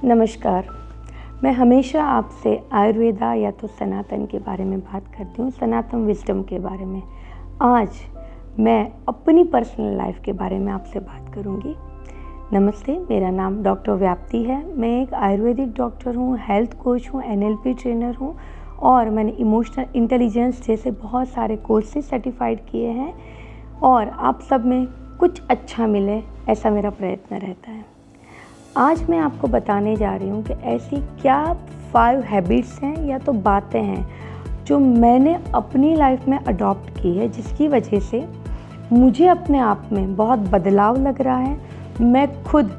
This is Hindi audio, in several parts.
नमस्कार। मैं हमेशा आपसे आयुर्वेदा या तो सनातन के बारे में बात करती हूँ, सनातन विज़डम के बारे में। आज मैं अपनी पर्सनल लाइफ के बारे में आपसे बात करूँगी। नमस्ते, मेरा नाम डॉक्टर व्याप्ति है। मैं एक आयुर्वेदिक डॉक्टर हूँ, हेल्थ कोच हूँ, NLP ट्रेनर हूँ और मैंने इमोशनल इंटेलिजेंस जैसे बहुत सारे कोर्सेज सर्टिफाइड किए हैं और आप सब में कुछ अच्छा मिले, ऐसा मेरा प्रयत्न रहता है। आज मैं आपको बताने जा रही हूँ कि ऐसी क्या 5 हैबिट्स हैं या तो बातें हैं जो मैंने अपनी लाइफ में अडॉप्ट की है, जिसकी वजह से मुझे अपने आप में बहुत बदलाव लग रहा है। मैं खुद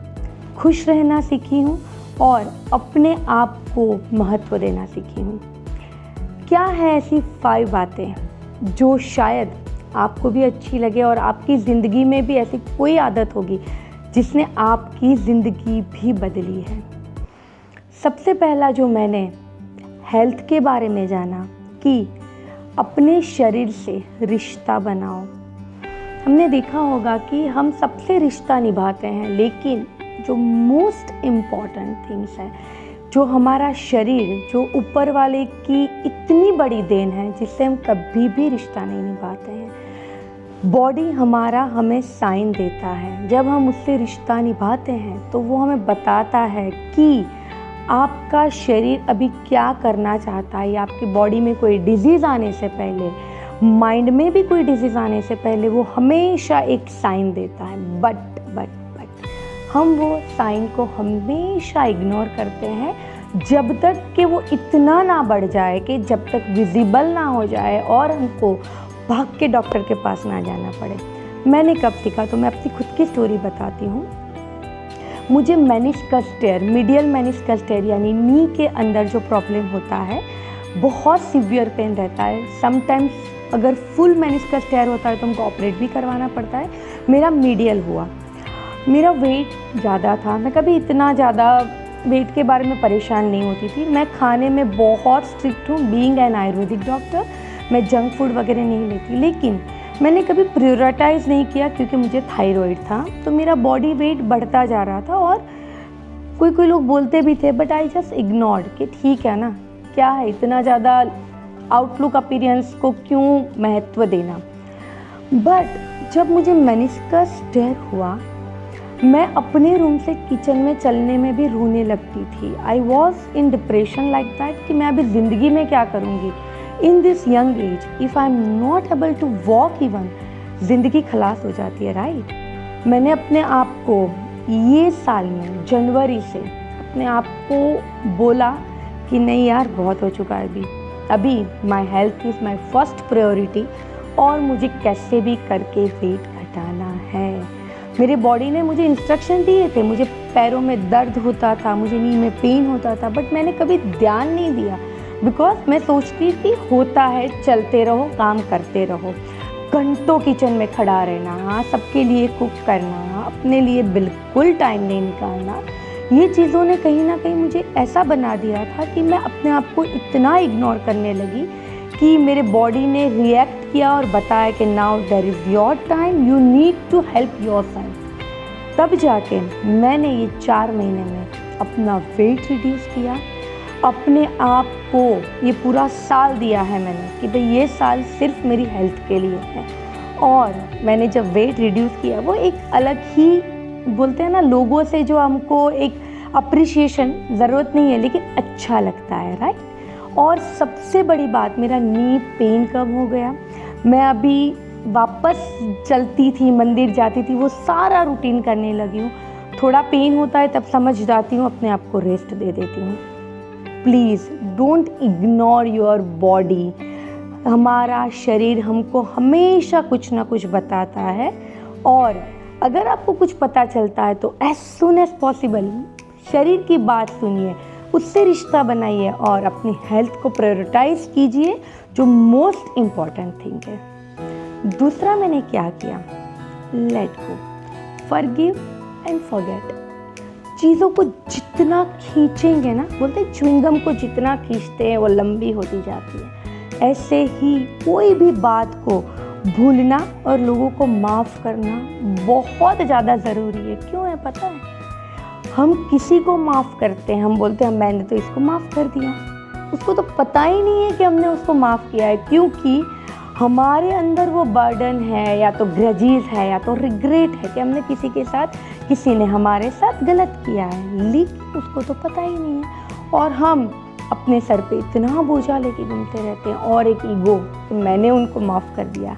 खुश रहना सीखी हूँ और अपने आप को महत्व देना सीखी हूँ। क्या है ऐसी 5 बातें जो शायद आपको भी अच्छी लगे और आपकी ज़िंदगी में भी ऐसी कोई आदत होगी जिसने आपकी ज़िंदगी भी बदली है। सबसे पहला जो मैंने हेल्थ के बारे में जाना कि अपने शरीर से रिश्ता बनाओ। हमने देखा होगा कि हम सबसे रिश्ता निभाते हैं, लेकिन जो मोस्ट इम्पॉर्टेंट थिंग्स है, जो हमारा शरीर, जो ऊपर वाले की इतनी बड़ी देन है जिससे हम कभी भी रिश्ता नहीं निभाते हैं। बॉडी हमारा हमें साइन देता है। जब हम उससे रिश्ता निभाते हैं तो वो हमें बताता है कि आपका शरीर अभी क्या करना चाहता है, या आपकी बॉडी में कोई डिजीज़ आने से पहले, माइंड में भी कोई डिजीज़ आने से पहले वो हमेशा एक साइन देता है। बट हम वो साइन को हमेशा इग्नोर करते हैं जब तक कि वो इतना ना बढ़ जाए कि जब तक विजिबल ना हो जाए और हमको भाग के डॉक्टर के पास ना जाना पड़े। मैंने कब सीखा, तो मैं अपनी खुद की स्टोरी बताती हूँ। मुझे मेनिस्कस टेयर, मीडियल मेनिस्कस टेयर यानी नी के अंदर जो प्रॉब्लम होता है, बहुत सीवियर पेन रहता है। समटाइम्स अगर फुल मेनिस्कस टेयर होता है तो हमको ऑपरेट भी करवाना पड़ता है। मेरा मीडियल हुआ। मेरा वेट ज़्यादा था। मैं कभी इतना ज़्यादा वेट के बारे में परेशान नहीं होती थी। मैं खाने में बहुत स्ट्रिक्ट हूँ। बीइंग एन आयुर्वेदिक डॉक्टर मैं जंक फूड वगैरह नहीं लेती, लेकिन मैंने कभी प्रायोरिटाइज़ नहीं किया क्योंकि मुझे थायराइड था, तो मेरा बॉडी वेट बढ़ता जा रहा था और कोई लोग बोलते भी थे, बट आई जस्ट इग्नोर्ड कि ठीक है ना, क्या है इतना ज़्यादा आउटलुक अपीयरेंस को क्यों महत्व देना। बट जब मुझे मेनिस्कस टेयर हुआ, मैं अपने रूम से किचन में चलने में भी रोने लगती थी। I was in depression like that कि मैं अभी ज़िंदगी में क्या करूँगी। In this young age if I am not able to walk even, ज़िंदगी खलास हो जाती है, राइट। मैंने अपने आप को ये साल में जनवरी से अपने आप को बोला कि नहीं यार, बहुत हो चुका है अभी my health is my first priority और मुझे कैसे भी करके वेट घटाना है। मेरे बॉडी ने मुझे इंस्ट्रक्शन दिए थे। मुझे पैरों में दर्द होता था, मुझे नी में पेन होता था, बट मैंने कभी ध्यान नहीं दिया बिकॉज मैं सोचती थी होता है, चलते रहो, काम करते रहो। घंटों किचन में खड़ा रहना, सबके लिए कुक करना, अपने लिए बिल्कुल टाइम नहीं निकालना, ये चीज़ों ने कहीं ना कहीं मुझे ऐसा बना दिया था कि मैं अपने आप को इतना इग्नोर करने लगी कि मेरे बॉडी ने रिएक्ट किया और बताया कि now there is your time, you need to help yourself. तब जाके मैंने ये 4 महीने में अपना वेट रिड्यूस किया। अपने आप को ये पूरा साल दिया है मैंने कि भाई ये साल सिर्फ मेरी हेल्थ के लिए है। और मैंने जब वेट रिड्यूस किया, वो एक अलग ही, बोलते हैं ना, लोगों से जो हमको एक अप्रिशिएशन ज़रूरत नहीं है, लेकिन अच्छा लगता है, राइट। और सबसे बड़ी बात, मेरा नी पेन कम हो गया। मैं अभी वापस चलती थी, मंदिर जाती थी, वो सारा रूटीन करने लगी हूँ। थोड़ा पेन होता है तब समझ जाती हूँ, अपने आप को रेस्ट दे देती हूँ। Please don't ignore your body. हमारा शरीर हमको हमेशा कुछ ना कुछ बताता है, और अगर आपको कुछ पता चलता है तो एज सुन एज पॉसिबल शरीर की बात सुनिए, उससे रिश्ता बनाइए और अपनी हेल्थ को प्रायोरिटाइज कीजिए, जो मोस्ट इम्पॉर्टेंट थिंग है। दूसरा मैंने क्या किया, let go, forgive and forget. चीज़ों को जितना खींचेंगे ना, बोलते हैं च्युइंगम को जितना खींचते हैं वो लंबी होती जाती है, ऐसे ही कोई भी बात को भूलना और लोगों को माफ़ करना बहुत ज़्यादा ज़रूरी है। क्यों है पता है? हम किसी को माफ़ करते हैं, हम बोलते हैं मैंने तो इसको माफ़ कर दिया, उसको तो पता ही नहीं है कि हमने उसको माफ़ किया है, क्योंकि हमारे अंदर वो बर्डन है, या तो ग्रजेस है, या तो रिग्रेट है कि हमने किसी ने हमारे साथ गलत किया है, लेकिन उसको तो पता ही नहीं है। और हम अपने सर पे इतना बोझा लेके घूमते रहते हैं, और एक ईगो कि मैंने उनको माफ़ कर दिया।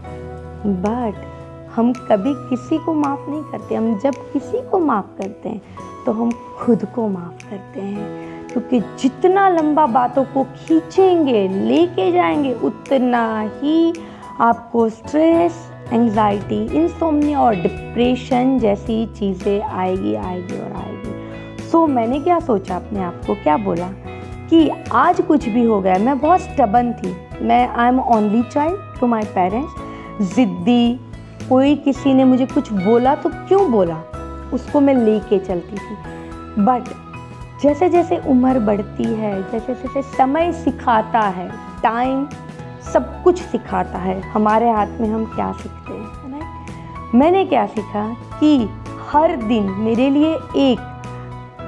बट हम कभी किसी को माफ़ नहीं करते। हम जब किसी को माफ़ करते हैं तो हम खुद को माफ़ करते हैं, क्योंकि जितना लंबा बातों को खींचेंगे, लेके जाएंगे, उतना ही आपको स्ट्रेस, एंग्जाइटी, इंसोम्निया और डिप्रेशन जैसी चीज़ें आएगी और आएगी। सो मैंने क्या सोचा, अपने आप को क्या बोला कि आज कुछ भी हो गया, मैं बहुत स्टबन थी, I am only child to my parents, ज़िद्दी, कोई किसी ने मुझे कुछ बोला तो क्यों बोला, उसको मैं लेके चलती थी। बट जैसे जैसे उम्र बढ़ती है, जैसे जैसे समय सिखाता है, टाइम सब कुछ सिखाता है, हमारे हाथ में हम क्या सीखते हैं, राइट। मैंने क्या सीखा कि हर दिन मेरे लिए एक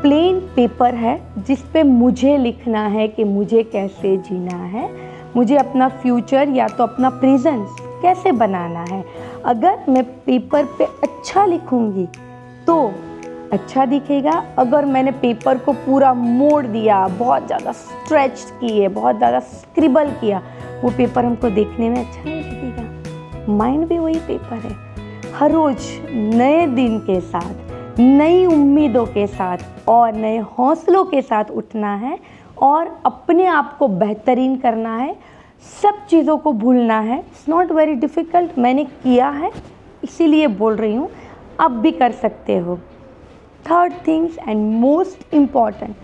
प्लेन पेपर है जिस पे मुझे लिखना है कि मुझे कैसे जीना है, मुझे अपना फ्यूचर या तो अपना प्रेजेंस कैसे बनाना है। अगर मैं पेपर पे अच्छा लिखूंगी तो अच्छा दिखेगा, अगर मैंने पेपर को पूरा मोड़ दिया, बहुत ज़्यादा स्ट्रेच किए, बहुत ज़्यादा स्क्रिबल किया, वो पेपर हमको देखने में अच्छा नहीं दिखेगा। माइंड भी वही पेपर है, हर रोज़ नए दिन के साथ, नई उम्मीदों के साथ और नए हौसलों के साथ उठना है और अपने आप को बेहतरीन करना है, सब चीज़ों को भूलना है। इट्स नॉट वेरी डिफ़िकल्ट, मैंने किया है इसीलिए बोल रही हूँ, आप भी कर सकते हो। Third things and most important,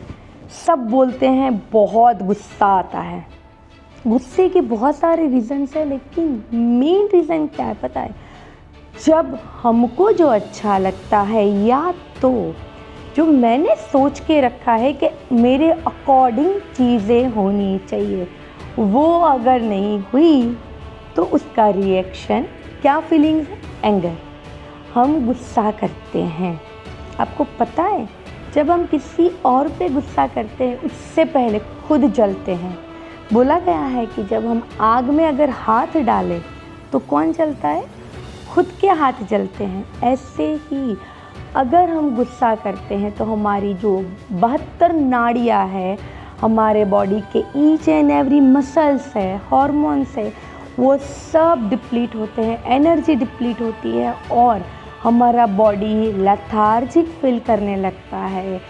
सब बोलते हैं बहुत गुस्सा आता है, गुस्से के बहुत सारे रीज़न्स हैं, लेकिन मेन रीज़न क्या है पता है, जब हमको जो अच्छा लगता है या तो जो मैंने सोच के रखा है कि मेरे अकॉर्डिंग चीज़ें होनी चाहिए, वो अगर नहीं हुई तो उसका रिएक्शन क्या फीलिंग्स है, एंगर, हम गुस्सा करते हैं। आपको पता है जब हम किसी और पे गुस्सा करते हैं उससे पहले खुद जलते हैं। बोला गया है कि जब हम आग में अगर हाथ डालें तो कौन जलता है, खुद के हाथ जलते हैं। ऐसे ही अगर हम गुस्सा करते हैं तो हमारी जो 72 नाड़ियाँ है, हमारे बॉडी के ईच एंड एवरी मसल्स है, हॉर्मोन्स है, वो सब डिप्लीट होते हैं, एनर्जी डिप्लीट होती है और हमारा बॉडी लेथार्जिक फील करने लगता है,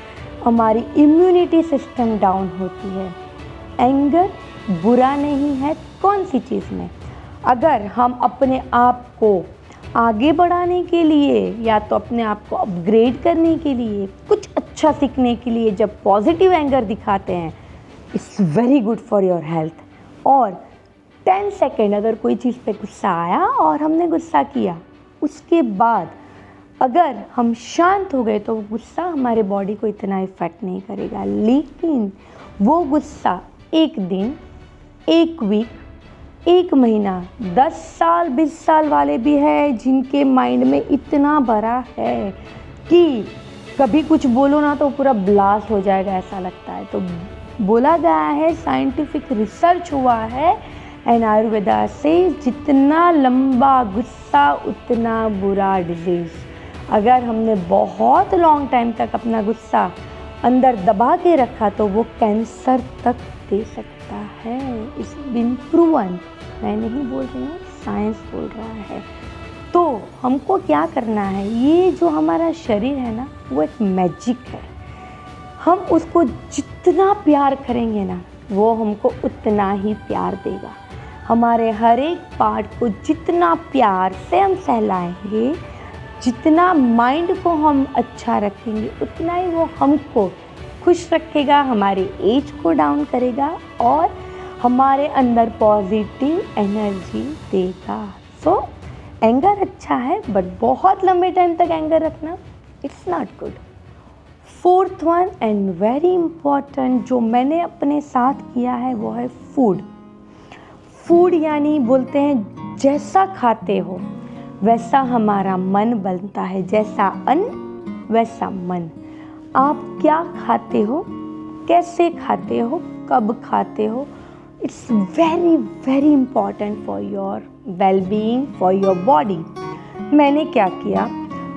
हमारी इम्यूनिटी सिस्टम डाउन होती है। एंगर बुरा नहीं है कौन सी चीज़ में, अगर हम अपने आप को आगे बढ़ाने के लिए या तो अपने आप को अपग्रेड करने के लिए, कुछ अच्छा सीखने के लिए जब पॉजिटिव एंगर दिखाते हैं, it's very good for your health. और 10 सेकेंड अगर कोई चीज़ पे गुस्सा आया और हमने गुस्सा किया, उसके बाद अगर हम शांत हो गए तो वो गुस्सा हमारे बॉडी को इतना इफ़ेक्ट नहीं करेगा। लेकिन वो गुस्सा एक दिन, एक वीक, एक महीना, 10 साल 20 साल वाले भी हैं जिनके माइंड में इतना भरा है कि कभी कुछ बोलो ना तो पूरा ब्लास्ट हो जाएगा ऐसा लगता है। तो बोला गया है, साइंटिफिक रिसर्च हुआ है एंड आयुर्वेदा से, जितना लंबा गुस्सा उतना बुरा डिजीज़। अगर हमने बहुत लॉन्ग टाइम तक अपना गुस्सा अंदर दबा के रखा तो वो कैंसर तक दे सकता है। इट्स बीन प्रूवन, मैं नहीं बोल रही हूँ, साइंस बोल रहा है। तो हमको क्या करना है, ये जो हमारा शरीर है ना वो एक मैजिक है, हम उसको जितना प्यार करेंगे ना वो हमको उतना ही प्यार देगा। हमारे हर एक पार्ट को जितना प्यार से हम सहलाएंगे, जितना माइंड को हम अच्छा रखेंगे, उतना ही वो हमको खुश रखेगा, हमारे एज को डाउन करेगा और हमारे अंदर पॉजिटिव एनर्जी देगा। सो एंगर अच्छा है बट बहुत लंबे टाइम तक एंगर रखना it's not good. Fourth one and very important जो मैंने अपने साथ किया है वो है फूड। फूड यानी बोलते हैं जैसा खाते हो वैसा हमारा मन बनता है, जैसा अन्न वैसा मन। आप क्या खाते हो, कैसे खाते हो, कब खाते हो, it's very very important for your wellbeing, for your body. मैंने क्या किया,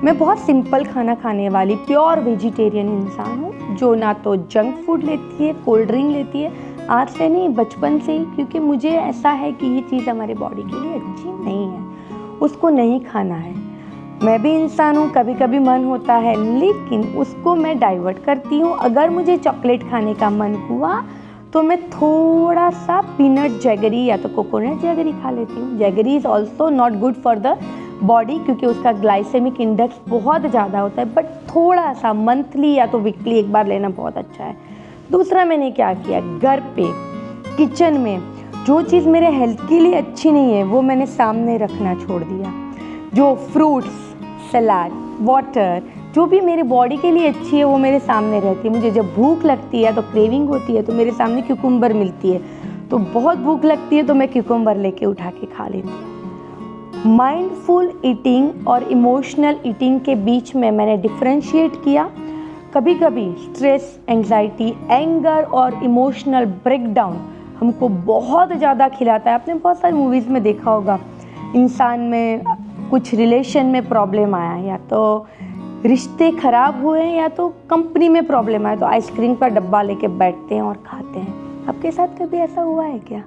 मैं बहुत सिंपल खाना खाने वाली प्योर वेजिटेरियन इंसान हूँ, जो ना तो जंक फूड लेती है, कोल्ड ड्रिंक लेती है, आज से नहीं बचपन से ही, क्योंकि मुझे ऐसा है कि ये चीज़ हमारे बॉडी के लिए अच्छी नहीं है, उसको नहीं खाना है। मैं भी इंसान हूँ, कभी कभी मन होता है, लेकिन उसको मैं डाइवर्ट करती हूँ। अगर मुझे चॉकलेट खाने का मन हुआ तो मैं थोड़ा सा पीनट जैगरी या तो कोकोनट जैगरी खा लेती हूँ। Jaggery is also not good for the body, क्योंकि उसका ग्लाइसेमिक इंडेक्स बहुत ज़्यादा होता है, बट थोड़ा सा मंथली या तो वीकली एक बार लेना बहुत अच्छा है। दूसरा मैंने क्या किया, घर पे किचन में जो चीज़ मेरे हेल्थ के लिए अच्छी नहीं है वो मैंने सामने रखना छोड़ दिया। जो फ्रूट्स, सलाद, वाटर, जो भी मेरे बॉडी के लिए अच्छी है वो मेरे सामने रहती है। मुझे जब भूख लगती है तो क्रेविंग होती है तो मेरे सामने क्यूकम्बर मिलती है, तो बहुत भूख लगती है तो मैं क्यूकम्बर लेके उठा के खा लेती हूँ। माइंडफुल ईटिंग और इमोशनल ईटिंग के बीच में मैंने डिफरेंशिएट किया। कभी कभी स्ट्रेस, एंग्जाइटी, एंगर और इमोशनल ब्रेकडाउन हमको बहुत ज़्यादा खिलाता है। आपने बहुत सारी मूवीज़ में देखा होगा, इंसान में कुछ रिलेशन में प्रॉब्लम आया, या तो रिश्ते खराब हुए या तो कंपनी में प्रॉब्लम आया, तो आइसक्रीम का डब्बा लेके बैठते हैं और खाते हैं। आपके साथ कभी ऐसा हुआ है क्या?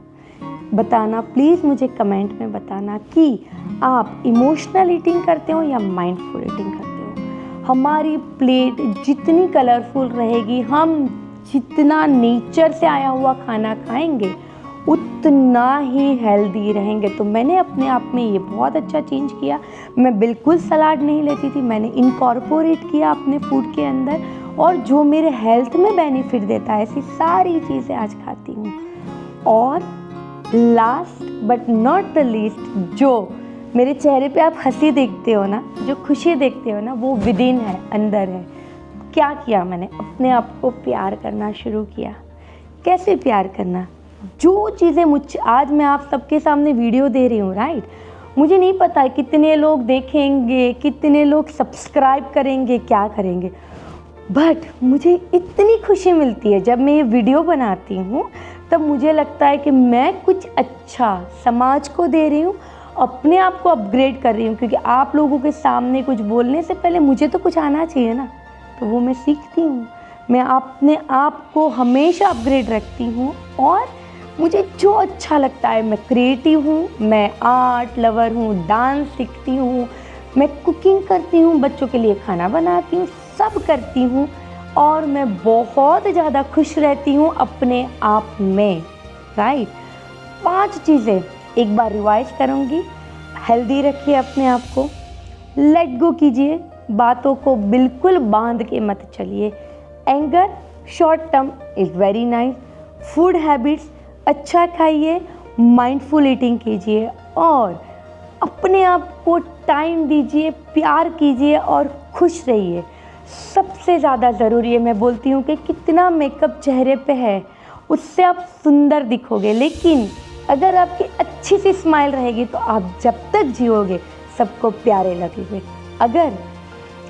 बताना प्लीज़, मुझे कमेंट में बताना कि आप इमोशनल ईटिंग करते हो या माइंडफुल ईटिंग करते हो। हमारी प्लेट जितनी कलरफुल रहेगी, हम जितना नेचर से आया हुआ खाना खाएंगे उतना ही हेल्दी रहेंगे। तो मैंने अपने आप में ये बहुत अच्छा चेंज किया। मैं बिल्कुल सलाद नहीं लेती थी, मैंने इनकॉर्पोरेट किया अपने फूड के अंदर, और जो मेरे हेल्थ में बेनिफिट देता है ऐसी सारी चीज़ें आज खाती हूँ। और last but not the least, जो मेरे चेहरे पे आप हंसी देखते हो ना, जो खुशी देखते हो ना, वो विद इन है, अंदर है। क्या किया मैंने, अपने आप को प्यार करना शुरू किया। कैसे प्यार करना, जो चीज़ें मुझ आज मैं आप सबके सामने वीडियो दे रही हूँ, राइट, मुझे नहीं पता कितने लोग देखेंगे, कितने लोग सब्सक्राइब करेंगे, क्या करेंगे, बट मुझे इतनी खुशी मिलती है जब मैं ये वीडियो बनाती हूँ, तब मुझे लगता है कि मैं कुछ अच्छा समाज को दे रही हूँ, अपने आप को अपग्रेड कर रही हूँ। क्योंकि आप लोगों के सामने कुछ बोलने से पहले मुझे तो कुछ आना चाहिए ना, तो वो मैं सीखती हूँ। मैं अपने आप को हमेशा अपग्रेड रखती हूँ, और मुझे जो अच्छा लगता है, मैं क्रिएटिव हूँ, मैं आर्ट लवर हूँ, डांस सीखती हूँ, मैं कुकिंग करती हूँ, बच्चों के लिए खाना बनाती हूँ, सब करती हूँ, और मैं बहुत ज़्यादा खुश रहती हूँ अपने आप में, राइट। 5 चीज़ें एक बार रिवाइज करूँगी। हेल्दी रखिए अपने आप को, लेट गो कीजिए, बातों को बिल्कुल बांध के मत चलिए। Anger short term is very nice. Food habits अच्छा खाइए, माइंडफुल ईटिंग कीजिए, और अपने आप को टाइम दीजिए, प्यार कीजिए और खुश रहिए। सबसे ज़्यादा ज़रूरी है, मैं बोलती हूँ कि कितना मेकअप चेहरे पे है उससे आप सुंदर दिखोगे, लेकिन अगर आपकी अच्छी सी स्माइल रहेगी तो आप जब तक जियोगे सबको प्यारे लगेंगे। अगर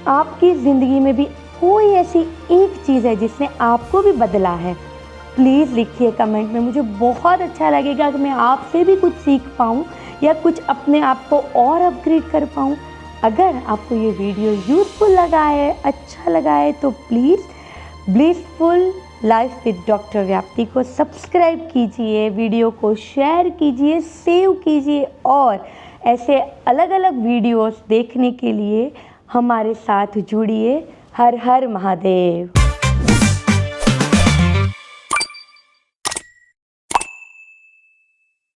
आपकी ज़िंदगी में भी कोई ऐसी एक चीज़ है जिसने आपको भी बदला है, प्लीज़ लिखिए कमेंट में। मुझे बहुत अच्छा लगेगा कि मैं आपसे भी कुछ सीख पाऊँ या कुछ अपने आप को और अपग्रेड कर पाऊँ। अगर आपको ये वीडियो यूज़फुल लगा है, अच्छा लगा है, तो please blissful life with doctor व्याप्ति को सब्सक्राइब कीजिए, वीडियो को शेयर कीजिए, सेव कीजिए, और ऐसे अलग अलग वीडियोस देखने के लिए हमारे साथ जुड़िए। हर हर महादेव।